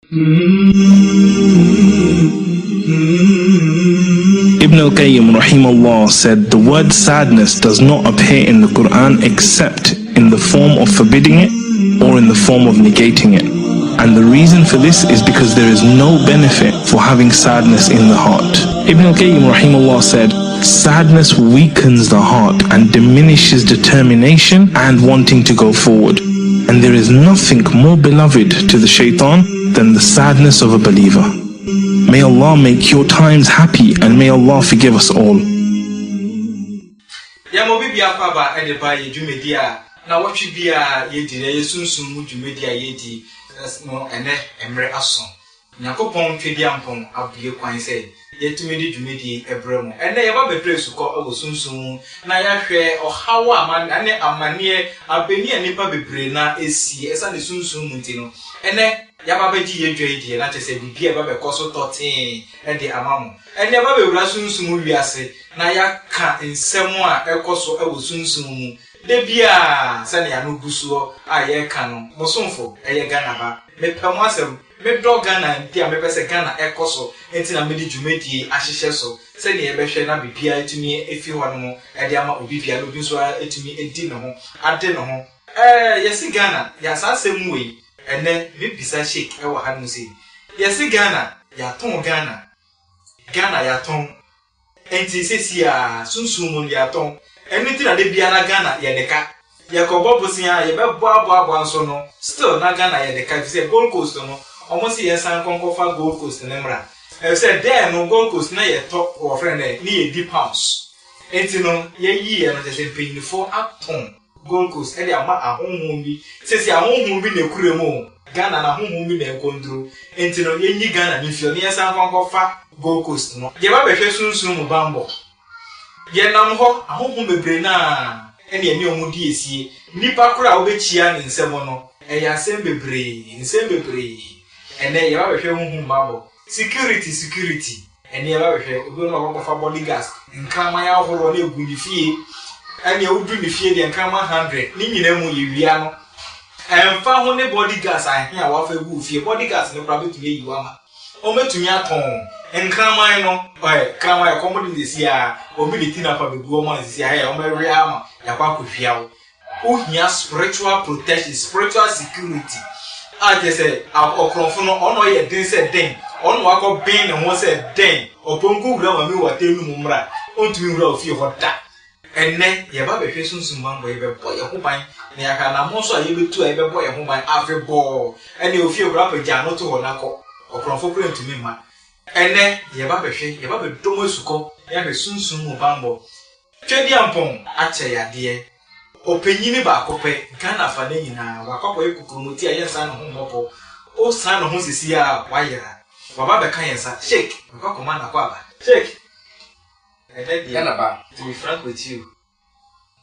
Ibn al-Qayyim rahimahullah said the word sadness does not appear in the Quran except in the form of forbidding it or in the form of negating it. And the reason for this is because there is no benefit for having sadness in the heart. Ibn al-Qayyim rahimahullah said, sadness weakens the heart and diminishes determination and wanting to go forward. And there is nothing more beloved to the shaitan than the sadness of a believer. May Allah make your times happy and may Allah forgive us all. Na watch bia yedi na yesunsun mu dwumedi a yedi no ene emre aso nyakopon twedi ampon abue kwan se yetumi di dwumedi ebre mu ene ye ba betre sukọ awosunsun na ya hwe ohawo amane amane abeni anipa bebre na esi esa ne sunsun mu ti no ene ya ba beji yedwedi na tese bibia ba bekoso 13 ede amamu ene ba bewura sunsun mu wiase na ya ka nsemu a ekoso awosunsun mu Debia, Sani Anubuso, I canon, Mosonfo, Gana ba, me Pamasem, me dog Ghana, dear me Pesa Ghana, Ecoso, Entina Medi Jumeti, Ashisheso, Sani Ebeshana be PI to me if you want more, Adiama Obipia, Lubiswa, to me a dinner, I dinner. Yes, Ghana, yes, I same way, and then maybe shake, I will have to say. Yes, Ghana, Yaton Ghana, Ghana Yaton, and says ya, soon Yaton. Anything that they be na Ghana yedeka yakobo bosia ye be boabo anso no still na Ghana yedeka if say Gold Coast no almost ye san konkofa Gold Coast nemra say there no Gold Coast na ye top or friend ni ye deep house enti no ye yi no say pin for upton Gold Coast e dey ama ahonhom bi say ahonhom bi na kuremu Ghana na ahonhom bi na ekondro enti no ye yi Ghana ni fio ni ye san konkofa Gold Coast no ye ba behwe sunsun mu bambo ye nam ho ahonhom bebre na ene ene omudi esie nipa kura obechia ne nsemo no eya asem bebre ene ye ba behwe honhom babo security ene ye ba behwe obi no ba fa bodyguards nkrama ya horo na egu ni fie ene odu ni fie de nkrama 100 ni nyina mu ye wia no emfa ho ne bodyguards ahe a wa fa egu fie bodyguards ne pra betumi yiwa ma o metumi aton enkraman no krama ya komodi ndesi a obility na pa beguo ma ndesi a ya o mewe ama ya kwa kohwia wo ohia spiritual protection spiritual security a je say okronfo no ono ye den se den ono akọ ben ne ho se den oponku gura ma mi watenu mu mra ontumi gura ofie hoda enne ye ba behwe sunsun mambo ye bebo ye ho ban ne aka na mo so a ye betu a ye bebo ye ho ban afebo ene ofie gura pa ja no to ho nakọ okronfo kure ntumi ma ene ye ba behwe ye ba bedomo esuko ya be sunsun mu bambo twedi ampon ache yade openyini ba akope Ghana fa na nyina wakọkọ ekukromoti ayensa no ho mopo o san no ho sisi a wayera baba be kan yensa shake wakọkọ ma na kwa ba shake ene Ghana ba to be frank with you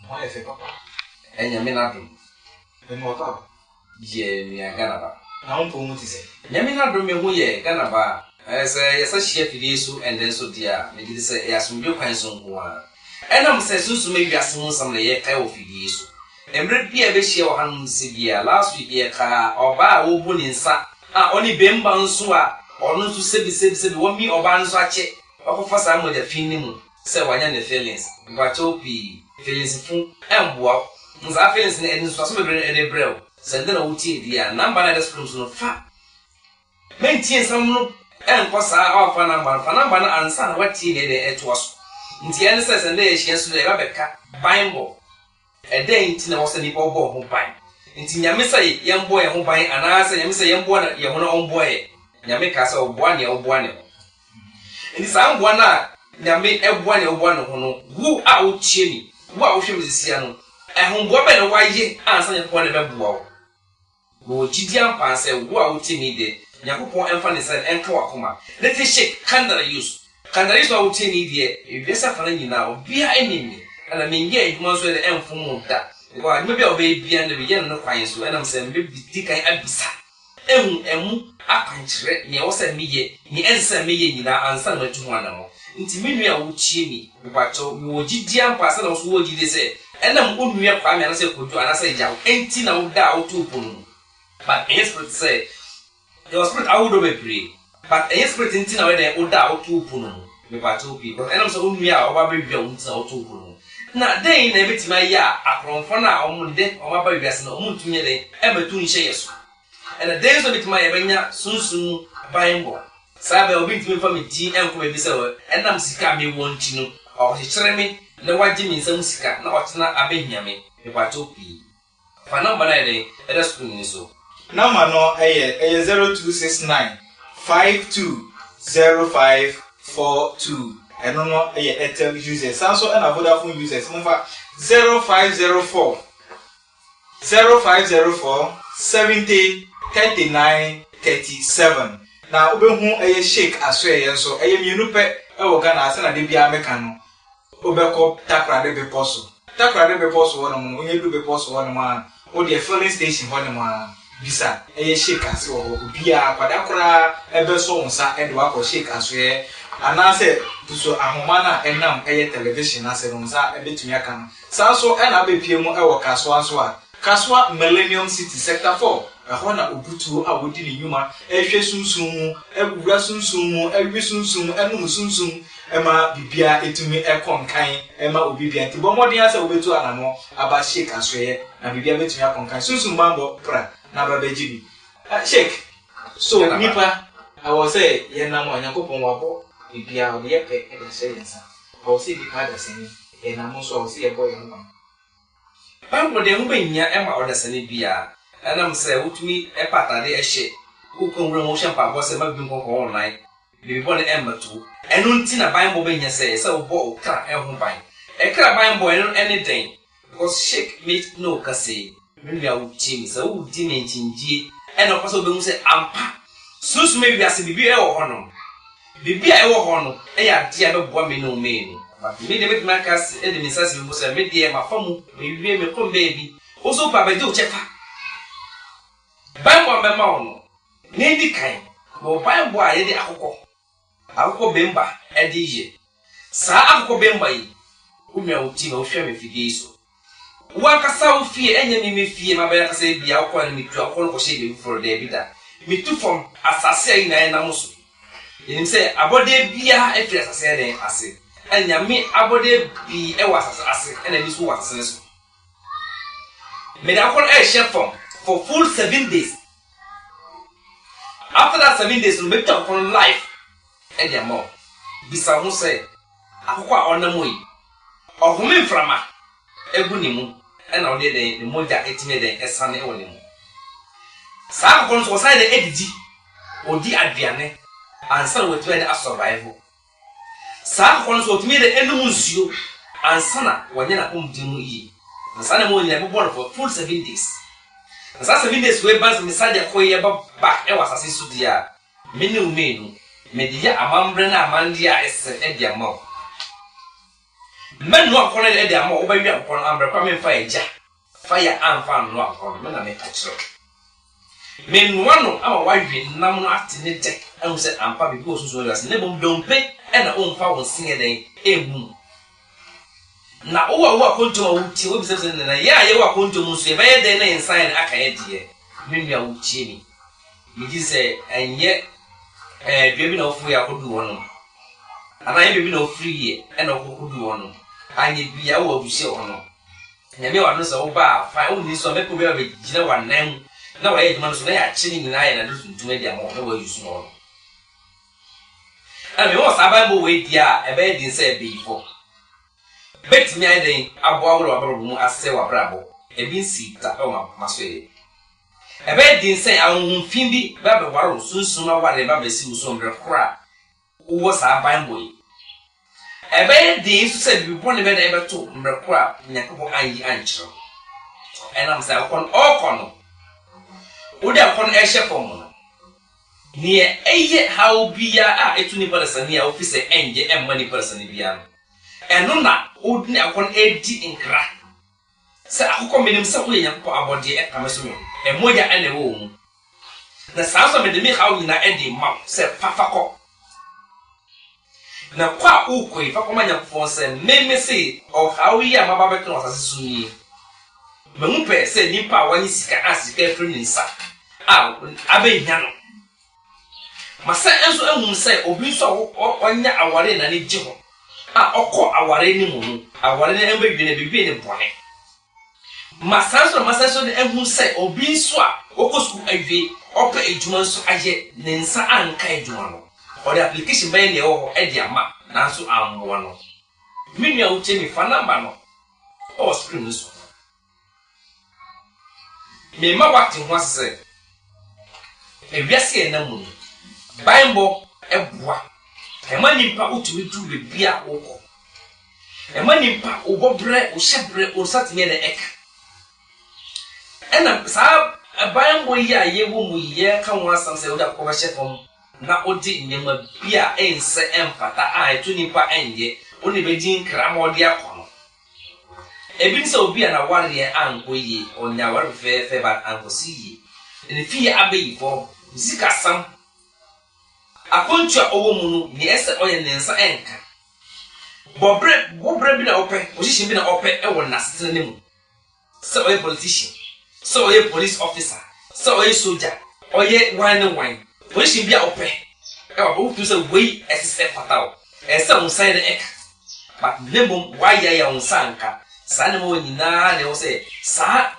mo efe papa enya me na dum me mo ta ye mi Ghana ba na on po mu ti se nya me na dum me ho ye Ghana ba yes, I share Fidisu and then so dear, maybe this is some real kinds of one. And I'm saying, so maybe I saw some layer of Fidisu. And bread be a share or hand severe last week, a car or bar or bullying, sir. Only Bemba and Sua, or not to say, want me or Bansache, or for some with the feeling, say, why the feelings, but Topi, feelings full and walk. I feelings and some of the brew. Send them out here, dear, number of the screws no fat. Maintain some. And kosa our fanamba answer what he needed it was. Nti ene says and they she so dey babeka Bible. E dey nti na wo se ni bo ho ban. Nti nyame say yembo ye ho ban ana say nyame say yembo na ye ho na ombo ye. Nyame ka say obo ne obo ne. Nti sa mbo na nyame ebo ne obo ne ho no wu a wo tie ni. Wu a wo hwe mzisia no. E ho mbo be ne waye ansa ne ko ne be bo wo. Wo gidi ampa say wu a wo tie ni de Yakupon emphasize and Kawakuma. Let me shake Kandara use. Kandara is what we need if there's a family now, be our enemy. And I mean, yeah, you must wear the end from that. Well, maybe I'll be beyond the beginning of fine, so and I'm saying, maybe Dick and Abisa. I can't read me also me, me answer me in our answer to one hour. Intimidate I would cheer me, but you would GDM pass and also what you say. And I'm going to be a prime minister could do, and I say, Jow, 18 out doubt to Punu. But expert say, your spirit I would be but a spirit in Tina when they would out to Puno, the two people, and I'm so me out baby Jones out to Puno. Now, they in every my ya, a cronfona or dead or my baby as no moon to me, ever 2 shares. And the days of it, my Abena soon buying one. Sabe will be to me for me tea and for so, and I'm sick me want you know, or he tell me, the white Jimmy some sick, not a baby me, if I took P. For number 9, let us put so. Number no a 0269 520542. And no a Airtel users. Also, and a Vodafone users. Number 0504 70 39 37. Now, Ubehu a shake as well, so I am you pet a Ghana and a Debia Mecano. Ubeko Takra de Beposo. Takra de Beposo one when you do Beposo one man, or the filling station one man. Bisa a shake as well, Bia, Padakra, Eberson, and Wako shake as well. And I said, so Ahomana and Nam a television as a Ronza a bit to Yakan. Sanso and Abbey Piemo our Kaswa, Kaswa Millennium City Sector 4. A Hona Ubutu, a woody human, a Shesun, a Rasun Sumu, a Risun, and Musun, Emma Bibia, it to me a conkai, Emma Ubibia, Tibomodias over to Anamo, about shake as well, and Bibia to Yakonkai, Susun Mambo, Pra, Naba Bejibi. Shake. So, Nipa, I will say, Yanamo and Yakopon Wabo. Bibia or the epic and the sayings. I will see the father saying, and I'm also see a boy and one. Pampo de Hubenia Emma or the Sunny Bia, and I'm say, would me a pattern a shade, who can remotion papa was a baby all night, be born Emma too, and until a Bible Benia says, so bow car and home bine. A crab bine boy on anything, because shake meat no cassay. Maybe I would Jimmy, so teenage in G, and also don't say ampa. Sus maybe as a Bibia or honor. Bibia I walk on, a dear woman no man. But me the big Marcus, enemy says we must admit the my phone, maybe me come baby. Also, Papa do check. Buy one by Mauno. Nady kind, or buy a boy at the Alco Bemba, a DJ. Sir Alco Bemba, whom you will team of shame if you do so. One can fear enemy me fear my better say be out calling me to a call for shading for the bidder. Me too from assassin and Namus. You say, Abode Bia, if I said, I say, and Yami Abode be a was as and this was. May I call a chef for full 7 days. After that 7 days, we make up on life. And your mom, Bisa say, Aqua on the Mui, or Humin Frama, a Bunimu, and on the Moja 18 a Sunday only. Sam was I the Eddie or the Adriane. And son with when a survival. Sam consult me the Enumusu and Sana when you're home to me. The Sunday morning never born for full 7 days. The 7 days were bans beside the Koya back and was a sister. Menu menu, Media Amambrana Mandia is Edia Mo. Men not calling Edia Mo over your upon Ambra coming fire jack. Fire and found no upon men I make a stroke. Men one of our wife in Namu acting it and said, I'm probably goes to us, never don't pay, and our own power singing a moon. Now, oh, I walk on to a woods and a year you walk on to Monsieur Baden and sign a cadet. Maybe I would cheer me. You say, and yet, dreaming of we are good one. And I have been of free and of good one. I need be our to show on. And you are not so bad, if I only saw me to be a one name. Now I man so na chilling in and listen to media more no you small. And me was Bible way dia e be din say before. Bet me I den abo awro mu ase wa brabo. E bi si ta o ma so e. E be din say ahun fin bi ba be waro sunsun ma ware ba be si uso mbre kra. Wo sa Bible. E be din so say bi bon be na e be to mbre kra nyakobo anyi anchiro. And I'm say kon all kono. Would have con a chef for near a how be a 20 person near officer and money person in Bian. And no, would not con 80 in crack. Sir, who come in himself with a body at Pamasu, and Moya and a womb. The sounds of the make how in a Eddie mouth said Pafako. Now, quite okay, if I come on for say, me say, or how we are my barbecues as soon. Mumpe said, Nipa, when you ask your friend in sack. Ah, Abe Yano. masa enso ehun say obi so onya aware na ne gye ho a okọ aware ni mu no aware ne embedwe ne bibi ne bone masa so de ehun say obi so a okosu awie opa ejuma so aye ne nsa anka ejuma no or the application by ne ho e dia ma na so amwo no minua uche mi fa number no o screen so me ma wakti ho asese ewiase na mu Bible eboa ema nimpa utumi du bebi a wokọ ema nimpa obobre o hyebre o satime na eka ena sa Bible yi a yewo mu ye ka ho asam se oda ko ba hyefom na odi nyema bi a ense empata a etu nimpa enye oni begin kramodi akono ebi nse obi a na ware anko yi onya ware fe ba anko si ni fi abeyi fo zika sam akontua owo mu no ni ese oye nensa enka bobre bi na ope position bi na ope e won nasete ne mu se oye politician se oye police officer se oye soldier oye wine position bi a ope e wa bo tu se we ese fatao ese on sai de eka but lebo why ya on sanka sa ne mo nyina ne wo se sa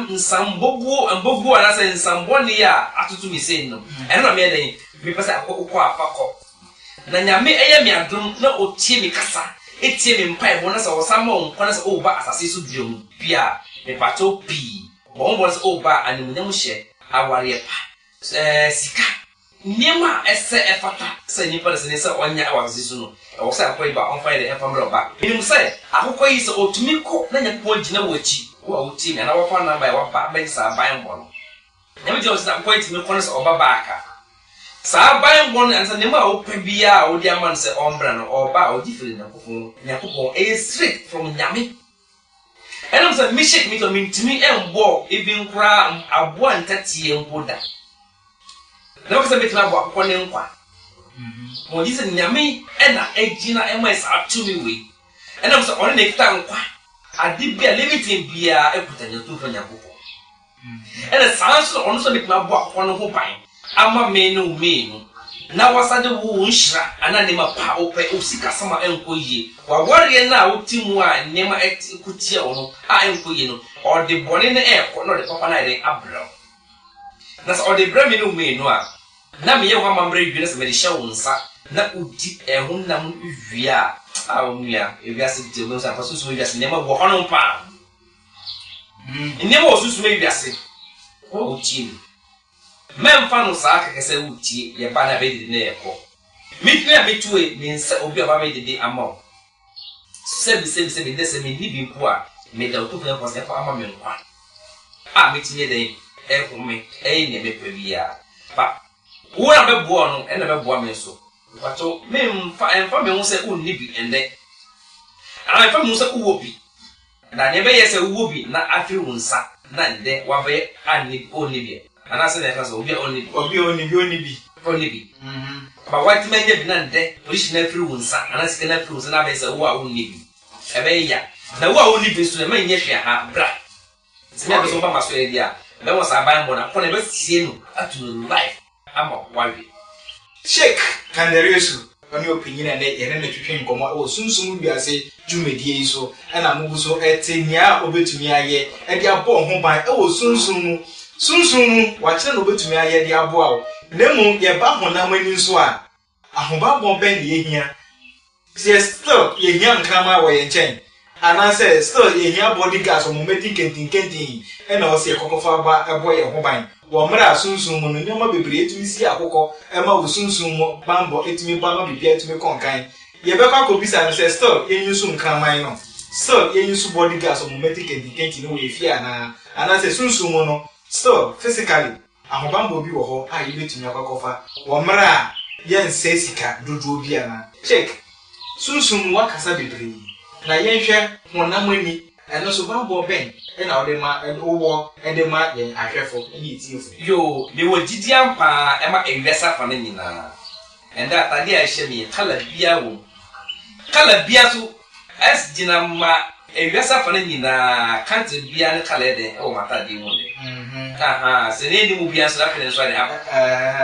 nsambogwo ana se nsamboni ya atutu mi se no eno na me den mi pese akọ afakọ na nyame eye mi adom na otie mi kasa etie mi mpai bo na se osama onko na se oba asase so biom bia me pato pi bo bo se oba animunyam hye aware pa sika niema ese efata se nipa se ne se onya awase so no wo se akọ iba on fire efamre oba enim se akọ yi se otumi ko na nyapo gina wachi wo uti me na wo fa number wa ba be sa ban bo no nyame je o se akọ itimi ko na se oba ba aka sa ban bon ansa ne ma opa bia o dia man se ombra no oba o different na kokon yakopon e straight from nyame enam se mi shake mi to mi ntimi embo even kra abo antatie empoda na o se betima abo akokon ne nkwa mo di se nyame ena agina ema sa atumi we enam se on ne kita nkwa ade bia limiting bia ekutanya to fa nyakopon ena sanso on so betima abo akokon no ho ban ama menu na wasade wo nhira anane ma pa ope osika sama enko yie wa ware na otimu a nema ekutia ono a enko yie no o de bone na eko no de papa na de abra na so o de bra menu a na me ye ho amamre dwene se me de hye wo nsa na udi ehun nam wiea a onua ewiase de mo sa faso so wiase nema wo hono pa nema wo susu me wiase o otimu memfa no saa kekese wutie ye ba na be de na yeko mitwe a mitwe ni nse obi aba me de ama sebi de se me ni bi mpo a me da otofu na kwase fa ama me nkwa a mitinye de ehome ne me pa bia ba wo na be bo no na be bo me so wato me mfa me hu se unni bi ende ana mfa me hu se uwo bi na ne be ye se uwo bi na afi wonsa na ende wa be ani oni bi ana se na kaso obi oni bi ba white man je bi na nde police na free wonsa ana se na free wonsa na be se wo a oni bi ebe ya na wo a oni bi so na man nye hwe ha bra se na be so ba maso e dia be wo sa ban bo na ko na be sie no atu life ama wawe Sheikh Kandaresu oni opinion na ye na twetwe nkomo o sunsun wiase dwumedie so na mo so etenia obetumi aye e dia bo ho ban e wo sunsun wakyere no obetumi aye dia bo a nemu ye ba ho na mani so a ahoba bo ben ye hia se still ye hia nkama wo ye nchen ana se still ye hia bodyguard so mo meti kentin na o se kokofa ba ebo ye ho ban wo mra sunsun mu no nyoma bebre etumi si akokọ ema wo sunsun mu bambo etumi ba no bibia etumi konkan ye be kwa kobisa no se still ye nyusu nkraman no still ye nyusu bodyguard so mo meti kentin no we fi ana se sunsun mu no still physically ahobambo bi wo ho a ye betumi akokofa wo mra ye nse sika dodo bi ana check sunsun wakasa bebre na ye hwe honamani eno so bambo ben na ode ma owo ede ma ye ahwefo ni etiefo yo me wo gidia mpa e ma investa fa na nyina enda atade a hye me kala bia so as gina ma ewiasa fa na nyina country bia ne kala de o mata de mu de se ne ni mu bia so da pene so de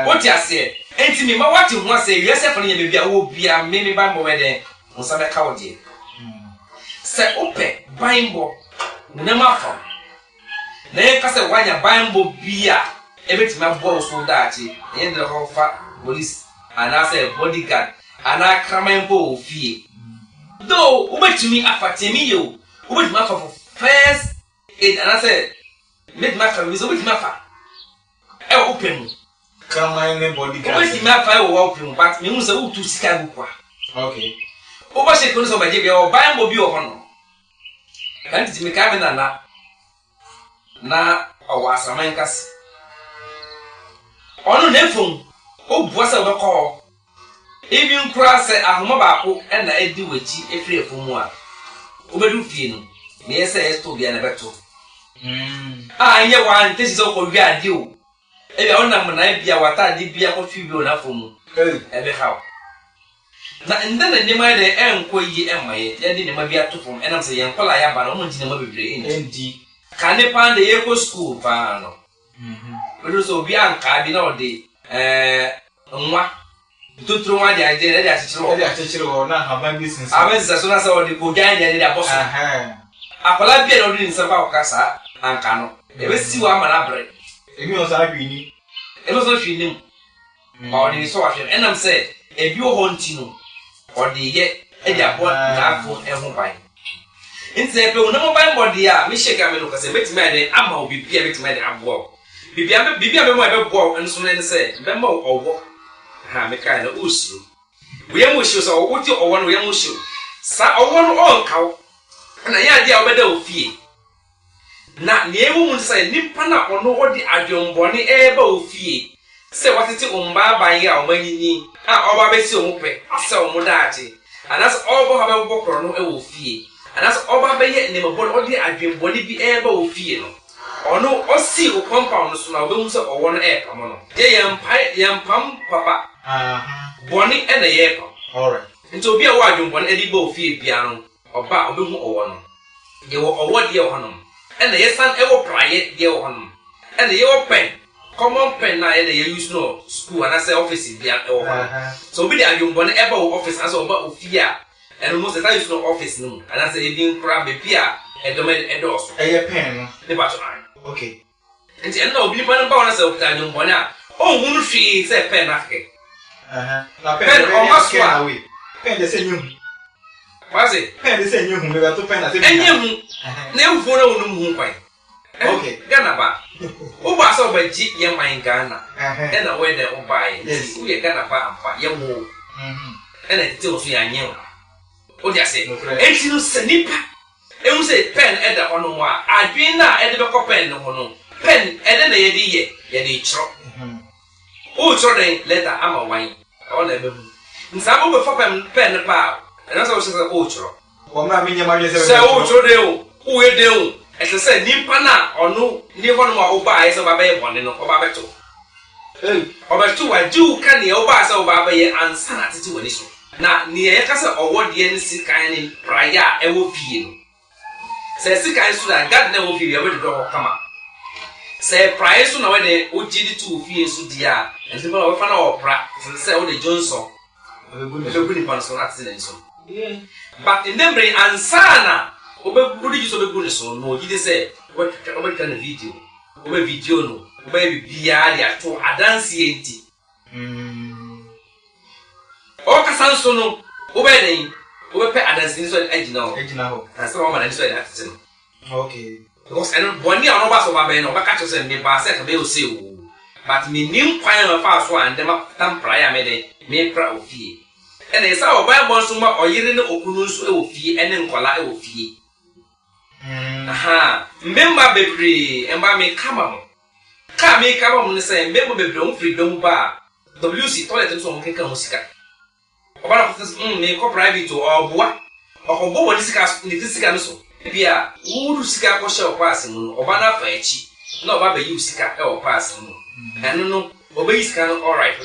what you say enti me ma what hu ase ewiasa fa na nyina bia wo bia me ba mo we de nsa be ka wo de se ope Bible na ma fa na ye ka se wanya Bible bia ebeti ma bo so da achi ye de ho fa police ana say bodyguard ana kramanpo ofie though ubetumi afatemi yo ubetumi afa for first aid ana say make ma family so ubetumi afa e open kraman bodyguard ubetumi afa e wo open but me hu say utu sika go kwa okay oba she ko so baje bia o Bible bi o hono kan ti me ka me na o asaman kas onu nefum o buasa be ko even cross ahoma baako na edi wachi efiri efumu a obedu fie no na yesa esto bia na beto anye wa ntesi so ko wi ade o e bia onam na bia wata ade bia ko fi bi o na fomu ebe hawo na nda na nima de enko yi emaye ye de nima bia to fom enam se yen kola ya ba no mo njina ma bebre endi ka ne pa de ye ko school pa no odo so bia anka bi na ode nwa tuturu nwa dia je de achechiro na haban business abenza so na so de ko gan dia de aboso akola bia no rin samba okasa anka no e be siwa ama na bre emi o sa hwini e lo so hwini o de so ahwe enam se e bi o honti no o de ye e de abo na afo e ho ban nse pe wo no ban body a mi shega me no kase betimi ade ama obi bia betimi ade abo bibia me mo e be bo enso ne se be ma owo ha me kai na usru we mu shi so wo ti owo no we mu shi sa owo no on kawo na ya dia obeda ofie na ne ewu mu se nipa na ono odi adwombone e ba ofie se watete umba ban ya o manyinyi a oba be si o mu pe se o mu daache anas obo ha be bokoro no e wo ofie anas oba be ye ne mabon odi adwombone bi e ba ofie no ono osi o compound so na obehu se owo no e pam no ye yempam papa boni e na ye pam alright nti obi a wa adwombone e di ba ofie bia no oba obehu owo no ye wo owo de o honom e na ye san e wo praye de o honom e na ye wo pen common pen na e na ye use no school and say office bia e wo honom so obi de adwombone e ba wo office as oba ofie a and most that use no office no and say e bin kra be bia e do me e do so e ye pen no ne ba to ai okay nti eno obi pa no ba wona se okita adwombone a o hunu hwi se pen afke na pen o maso away pen de se nyu Wase pen de se nyu hu me ba to pen na se enye hu na ewu na wonu hu kwan okay Ghana ba o ba so ba ji ye man Ghana e na we de o ba ye u ye Ghana ba ampa ye wo e na tete o so ya nye o dia se enti no se nipa e mu se pen e da ono mo a adwen na e de be ko pen no no pen e de na ye di ye de chro o chro de letter ama wan o na be mu nsa bo be fa pen pa e na so se o chro o ma mi nyama ye se o chro de o ye de o ese se nipa na ono ni ho no ma o ba ye se ba be bone no o ba beto o ba tu wa ju ka ne o ba se o ba be ye ansa na tete wani so na ne ye ka se owo de ni sikan ni prayer e wo fie no se sikan so da god na wo fie ye be do kama se prayer so na we de o ji di tu fie so dia enti ba we fa na o pra se o de Johnson o be ni pan so na tete ni so but nembre ansana obegudi ji so begudi so no gide say we can video obe video no obe bia dia to adanse enti o kasan so no obe den obe pe adanse ni so agina ho asa o ma na ni so da tete no okay because eno boni a no ba so ba be no ba ka cho se me ba se ka be o se o but me nim kwan ma fa so and dem tam prayer me de me pra ofie ene sa o ba bon so ma oyire ne okunu so e ofie ene nkola e ofie member bebre emba me kama mo ka me kama mo ne say member bebre on freedom ba WC toilet so mo keka mo sika oba na me ko private o boa o ko bo ni sika no so bia wuru sika ko she o pass mu oba na fa echi na oba be yu sika e o pass mu eno no oba yi sika no all right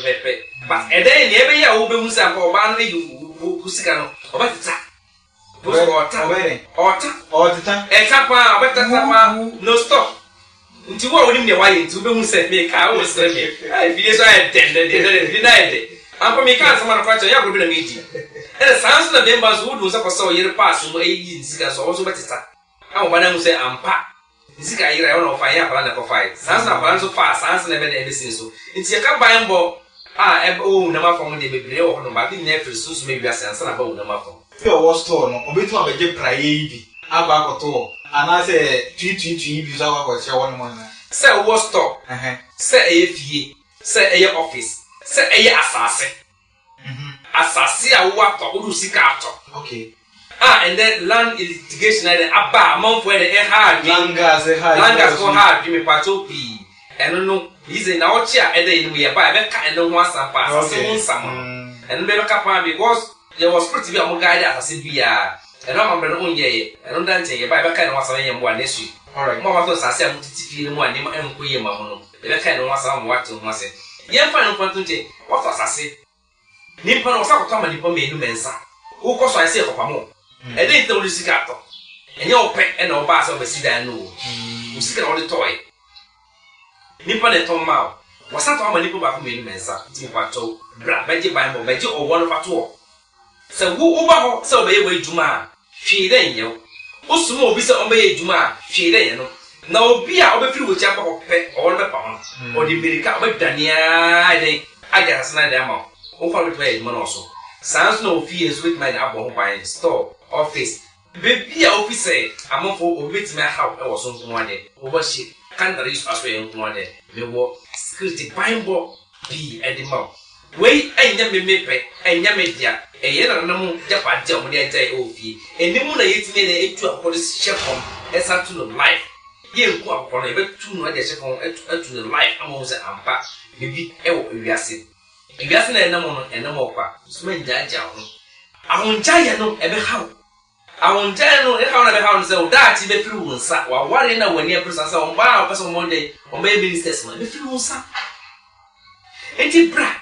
but e dey ne ebe ya wo be mu sa ko oba no yu sika no oba tita no stop. Nti wo woni me waye nti wo be hu se me ka wo se me ai bi so ai den ampa me ka sama na kwacho ya godo na meji e sans na bemba so wo so koso yere pass mo ayi nsika so wo so betita awu bana mu se ampa nsika yere ya no fa ya para na ko fa sans na para so fa sans na be na ebe sin so nti ya ka ban bo e wo na ma fo mo de bebre wo no ba bi na free so me bia sans na ba wo na ma fo e wo store no obetu abeje praye yi aba akoto ana se twi bi so akwa che won mo na se wo store se e fie se e office se e asase asase a wo ato wo sika ato okay and then land litigation na aba among for the hard langas go hard me pato pi eno no ize na ochi a ede ni we ba be ka eno ho asampa asase ho nsam eno be ka pa because there was pretty be am guide asase bia eno ma bre no onye eno dante ye ba be ka eno asase ye mo anesu alright mo ma to asase am titi fi mu ani ma enko ye ma ho no be ka eno asase mo wate ho ase ye fa no kwanto nte what asase ni pa no sa ko to ma ni pa me nu mensa wo ko so ase ko pa mo e dey to sika to enye ope e na oba asa obesi dan no usika na odi toy nipa ne to ma wasa to ma nipa ba ko me nu mensa ti pa to bra beje ban mo beje owo no fa to se wo oba ho se obe ye we juma hwe den ye osumo obi se obe ye juma hwe den ye no na obi a obe firi wo cha pa ko pe owo no be pa ho odi berika obe dania den agara sana den ma o kwa be to mo no so sans no fears with my abo ho ban store office baby officer amofo obeti me how e wo so nko ade obo shi kan da use aso ye nko ade me wo security bible bi edima we enya me mepe enya me dia eye na namu japa dia mo dia jai ofie enimu na yetime na etu akọdo shepom esa to no life ye nko akọdo e betu no ade shepom etu no life amo se ampa bibi e wo wiase na enamo kwa so njaja ho ahonja ye no ebe hawo ahonja no e hawo na be hawo se o da ti be firi wonsa wa ware na wani e presa sa o ba o person monday o be ministers no be firi wonsa enti bra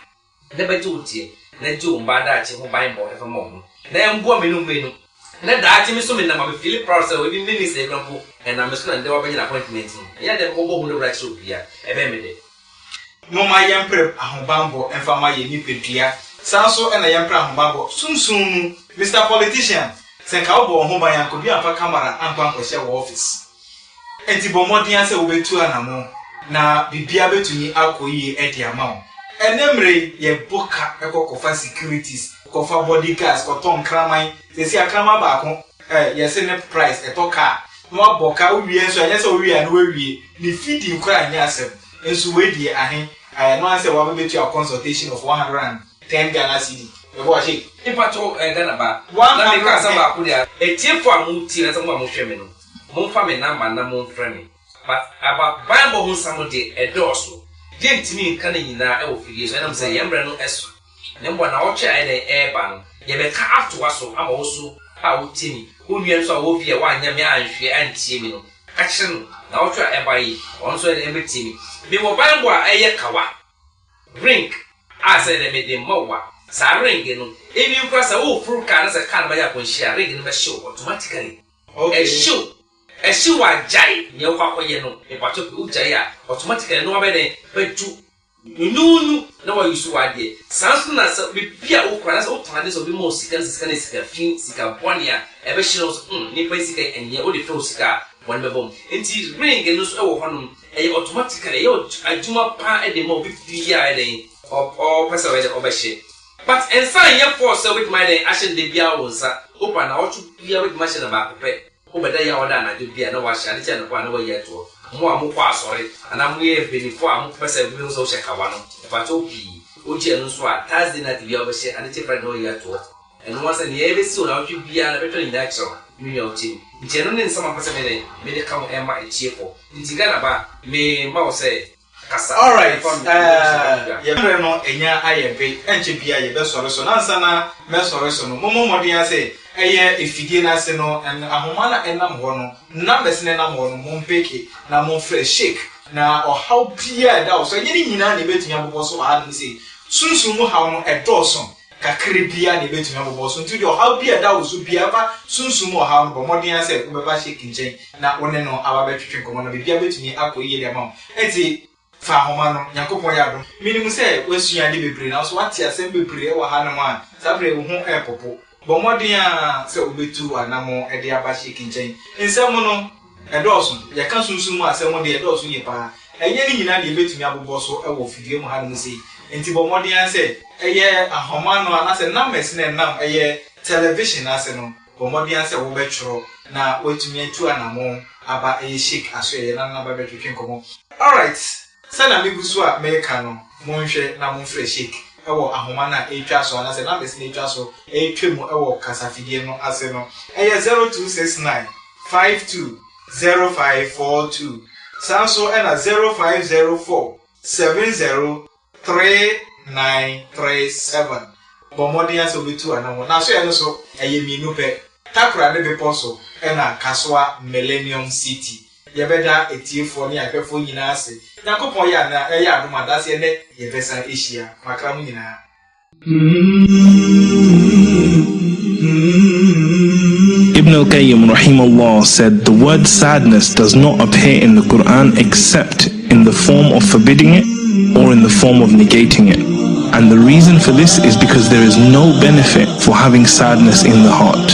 na be jo tie na jo mba da chi ho bible e fa mo na mbo menu na da chi mi so me na ma be feel proud say we be minister grampo e na me so na de wa be na appointment ya de ko bo hu no bra chi obia e be me de no ma yempre ahobambo enfa ma ye nipedua sanso na yempre ahobambo sunsun Mr. Politician senka obo ho ban yanko bi amfa camera ampa nkohye wo office enti bomodin ase wo betu anamo na bibia betuni akoyi edi amao enemre ye boka ekokofa securities kofa bodyguards ko ton kraman sesi akrama ba ko yese ne price etoka no boka owie enso anyese owie anu owie ni feeding nkra anya asem enso we die ahen no answer wa betu a consultation of 110 Ghana cedi e bo ashi ipato Ghana ba na me ka samba ku dia etiefo amuti na samba mo hweme no mo fa me number na mo frɛ me but about bible hu samo de edoso je ntimi nka na nyina e wo fidie so na me say yembre no eso ne mbo na wo kye ai na e ba no ye be ka afto so ama wo so a wo timi wo nwie so a wo fie wa anya me anhwe antie mi no ka kye no na wo twa e ba yi on so e be timi me wo bible a eye kawa ring a say na me de mawa sa ring no ebi nkwa sa wo furu ka na sa ka na ba ya konhia ring no be show automatically okay e show wa jai ye kwa koye no e pato pe ujai a automatically no be de betu nunu na wa yusu wa de sanso na sa bibia wo kwa na sa wo tane so bi mo sika fin sika bonia e be shiro so ni pa sika enye wo de fe sika one be bom enti ring no so e wo hono e automatically ye aduma pa e de mo bi bia e de o pesa we de obehye but ensan ye force with my day ashen de bia wonsa opa na otu bia with machine ba pepe obeda ya oda na de bia na wa sha de na kwa na wa ye to mo amukwa asori ana mo ye benifo amu pesa bi no so shekawa no but obi oji enu so a Thursday night bia obehye ade che friend no ye to enu wasa ni e be si na otu bia na beto ni da chiro mi yo chi nje no ne nsama pesa me de ka mo e ma echiefo nti Ghana ba me ma o say kasa all right yemre no enya ayebe enche bia ye be sore so nansa na me sore so no momodin ase eye efidie na ase no ahoma na enam ho no numbers na enam ho no mompeke na monfre shake na o how bia da so ye ni nyina na betumi abobo so ha no say sunsun mu ha no edoso kakre bia na betumi abobo so nti de how bia da wo so bia ba sunsum o how no bomodin say wo beba shake nchen na wone no aba betwetwe komo no bia betumi akoyi de ma enti fa homa no yakopon ya do minimum say wasua de bebre na so wate asem bebre e wo ha no ma sabre wo ho e popo bomodin a say obetu anamo e de aba shake nchen ensem no edoso yaka sunsum asem de edoso yipa enye ni nyina de betumi abobo so e wo fidie mu ha no sei enti bomodin a say eye ahoma no anase na mesine nam eye television ase no bomodin ase wo betwro na wetumi atu anamo aba eye shake aso eye na ba betwetwe nkomo. All right, sana migusu a meka no monhwe na monfre shake ewo ahoma na etwa so anase na mesine etwa so etwemu ewo kasafidie no ase no eye 0269 520542 sanso ena 0504 703 bomodin aso bitu anamo na so eno so eye minu pe takura de beposo ena kaswa Millennium City yebeda etiefo ni akefo nyina ase yakopon ya na eye adoma se ne yebesa Asia makra mu nyina. Ibn al-Qayyim rahimahullah said the word sadness does not appear in the Quran except in the form of forbidding it or in the form of negating it. And the reason for this is because there is no benefit for having sadness in the heart.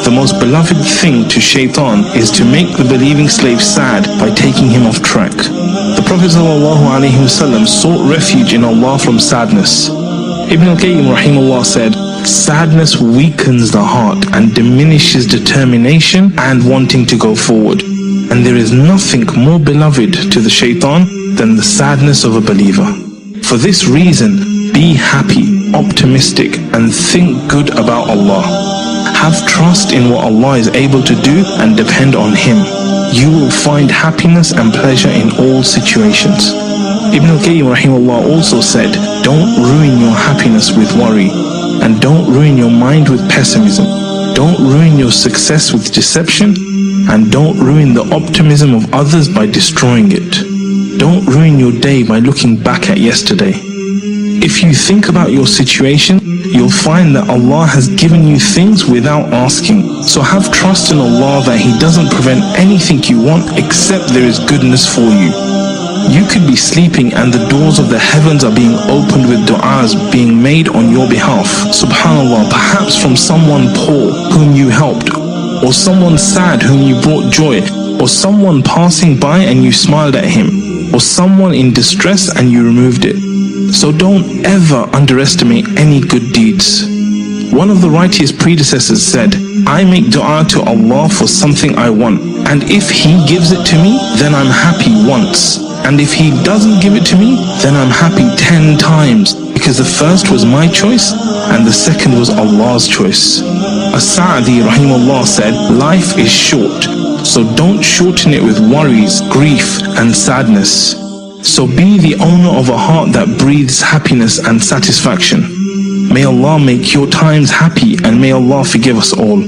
The most beloved thing to shaitan is to make the believing slave sad by taking him off track. The Prophet ﷺ sought refuge in Allah from sadness. Ibn al-Qayyim rahimahullah said, sadness weakens the heart and diminishes determination and wanting to go forward. And there is nothing more beloved to the shaitan than the sadness of a believer. For this reason, be happy, optimistic, and think good about Allah. Have trust in what Allah is able to do and depend on Him. You will find happiness and pleasure in all situations. Ibn al-Qayyim rahimahullah also said, don't ruin your happiness with worry, and don't ruin your mind with pessimism. Don't ruin your success with deception, and don't ruin the optimism of others by destroying it. Don't ruin your day by looking back at yesterday. If you think about your situation, you'll find that Allah has given you things without asking. So have trust in Allah that He doesn't prevent anything you want except there is goodness for you. You could be sleeping and the doors of the heavens are being opened with du'as being made on your behalf. Subhanallah, perhaps from someone poor whom you helped, or someone sad whom you brought joy, or someone passing by and you smiled at him, or someone in distress and you removed it. So don't ever underestimate any good deeds. One of the righteous predecessors said, I make dua to Allah for something I want, and if He gives it to me, then I'm happy once. And if He doesn't give it to me, then I'm happy 10 times, because the first was my choice and the second was Allah's choice. As-Sa'di rahimahullah said, life is short, so don't shorten it with worries, grief and sadness. So be the owner of a heart that breathes happiness and satisfaction. May Allah make your times happy and may Allah forgive us all.